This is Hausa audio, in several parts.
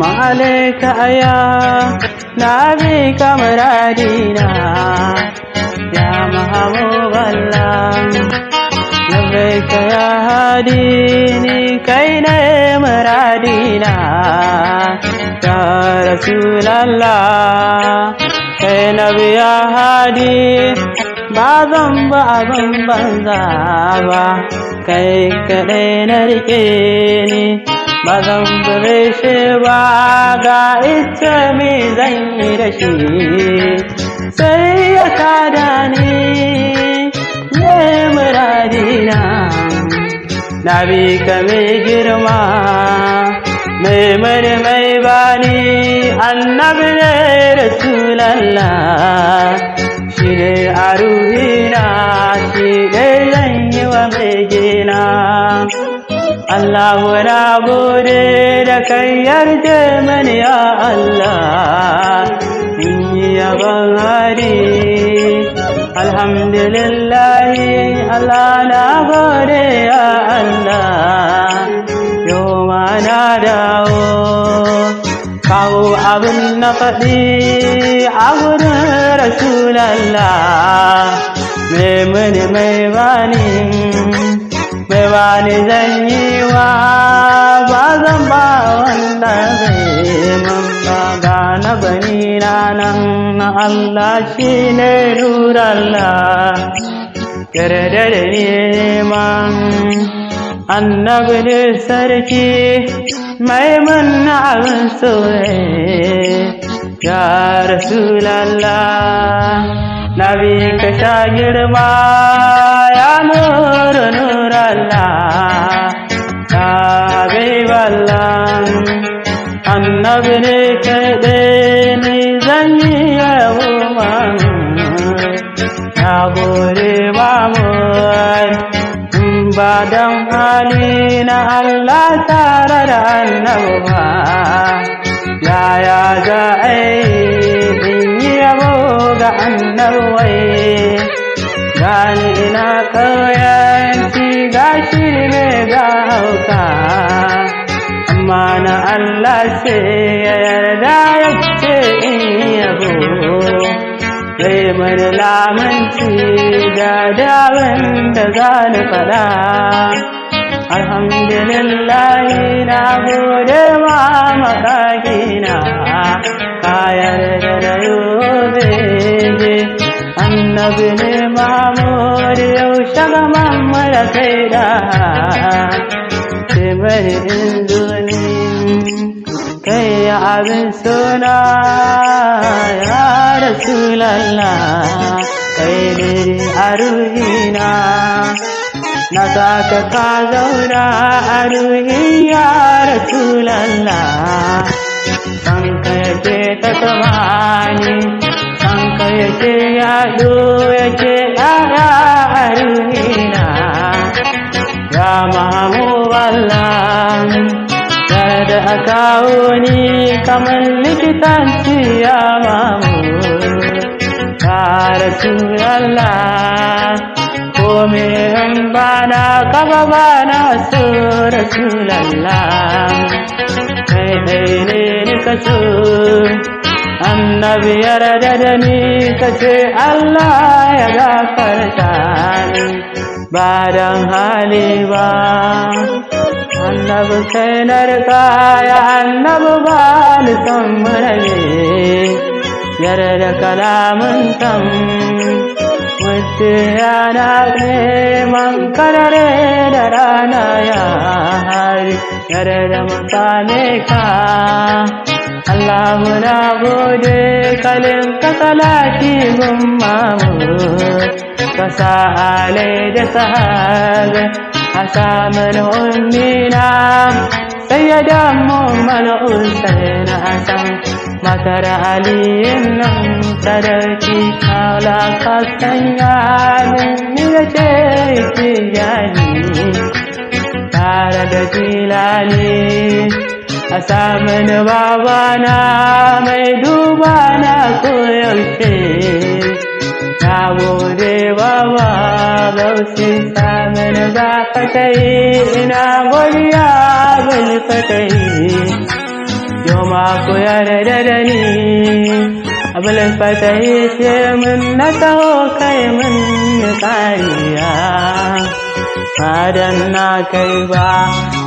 عليك يا Na Bika Muradina ya mahbub Allah Labaika ya hadiyi kai ne muradina ya Rasulallah kai nabi ya hadi ba zan ba abin banza ba kai kadai na rike ni ba zan bare shi ba ga ita me zan yi da shi sai ya kada ni ne muradina Na Bika mai girma mai mai bani annabi ne Rasulallah shi ne a ruhina shi ne zan yi wa begena Allah na gode da kai yarda mani ya Allah in yi yaban hari alhamdulillah Allah na gode ya Allah yau ma na dawo kawo abin na faɗi a wurin Rasulallah mai mani mai bani zan yi wa ba zan ba wanda zai man ba ga na bani nan na Allah shi ne nurallah yarda da neman annabi ne sarki mai manna abin soyayya ya Rasulallah Na Bika sha girma ya nurallah ya Habiballah annabi ne kaɗai ni zan yi yabo ya gode mamur ba don hali na Allah tare da annabi ba yaya za a yi yabo ga annabi gani ina kauyanci ga shirme ga hauka amma na Allah sai ya yarda ya ce in yabo zai mani lamunci da dawin da za ni faɗa alhamdulillah na gode ma makakina ka yarda da yobe annabi ne Mahmud yaushe gaman mara kai da sai bari in zuni kai abin suna ya Rasulallah kai ne a ruhina na saka ka zauna a ruhi ya Rasulallah san ka yake ta kamani san ka yake yaɗo yake ɗaya a ruhina ya mahbub Allah da a kawo ni kamar likitanci ya mahmud ya Rasulallah kome in bana kaba bana so Rasulallah kai ne ni ka so annabi yarda da ni kace Allah ya gafarta ni ba dan hali ba annabi kai na rika ya annabi ba ni san murage yarda kalamun tam mutu yana neman karare da rana ya hari yarda mutane ka Allah muna gode kalin ka salati gun mamud ka sa alai da sahabe a samun ummina sayyadan mu'min Husain Hassan matar aliyin nan sadauki kala ka sanya min ya ce ki yani jilani a samun babana mai duba na koyaushe na gode baba gausi samun za ka kai ina godiya bil fatai yau ma ku yarda da ni abul fatai ce mun na taho kai mun kariya madan na kai ba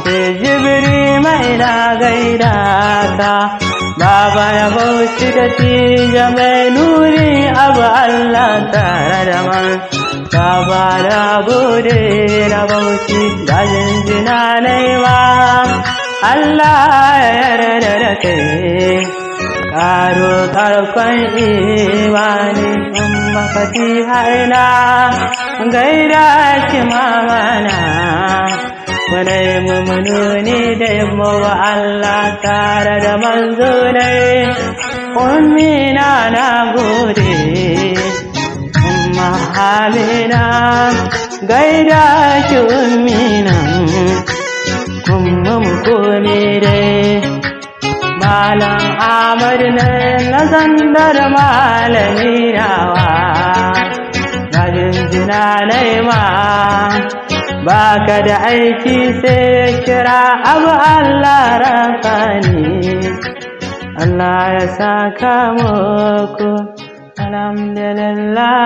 sai jibiri mai na gaida ka baba ya bauchi da tija mai nuri abu Allah tare da man baba da gode na bauchi da jinjina naiwa Allah ya yarda da kai karo karkon imani amma fatiha ina gaida ki mamana wani mummununi da yamma wa Allah tare da manzo dai ummina na gode umma amina gaida ki ummina kuma mu kome dai malam Ahmad ne na zandar malami nawa na jinjina naima baka da aiki sai kira abu Allah rafani Allah ya saka muku alhamdulillah